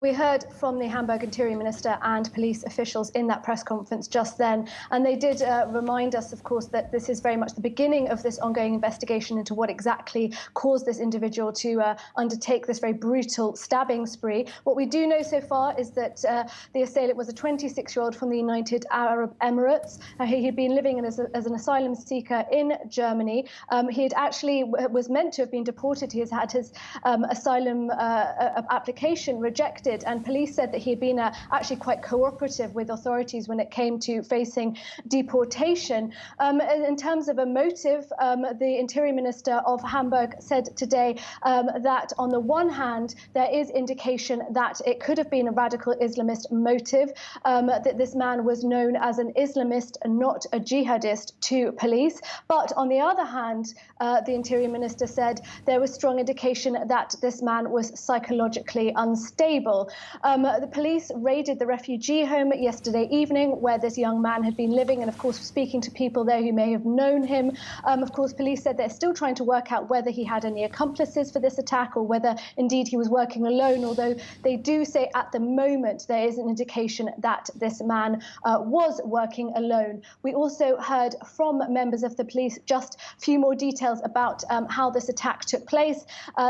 We heard from the Hamburg Interior Minister and police officials in that press conference just then, and they did remind us, of course, that this is very much the beginning of this ongoing investigation into what exactly caused this individual to undertake this very brutal stabbing spree. What we do know so far is that the assailant was a 26-year-old from the United Arab Emirates. He had been living as an asylum seeker in Germany. He had actually was meant to have been deported. He has had his asylum application rejected, and police said that he had been actually quite cooperative with authorities when it came to facing deportation. In terms of a motive, the Interior Minister of Hamburg said today that on the one hand, there is indication that it could have been a radical Islamist motive, that this man was known as an Islamist and not a jihadist to police. But on the other hand, the Interior Minister said there was strong indication that this man was psychologically unstable. The police raided the refugee home yesterday evening where this young man had been living, and of course speaking to people there who may have known him. Of course, police said they're still trying to work out whether he had any accomplices for this attack or whether indeed he was working alone, although they do say at the moment there is an indication that this man was working alone. We also heard from members of the police just a few more details about how this attack took place.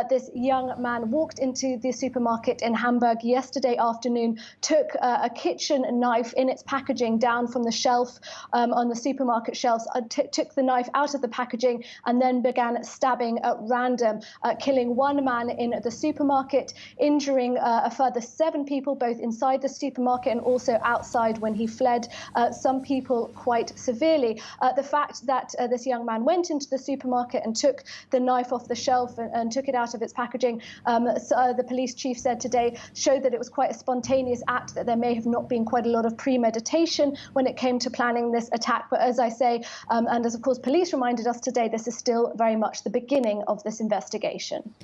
This young man walked into the supermarket in Hamburg yesterday afternoon, took a kitchen knife in its packaging down from the shelf on the supermarket shelves, took the knife out of the packaging and then began stabbing at random, killing one man in the supermarket, injuring a further 7 people, both inside the supermarket and also outside when he fled, some people quite severely. The fact that this young man went into the supermarket and took the knife off the shelf and took it out of its packaging, the police chief said today, showed that it was quite a spontaneous act, that there may have not been quite a lot of premeditation when it came to planning this attack. But as I say, and as of course police reminded us today, this is still very much the beginning of this investigation.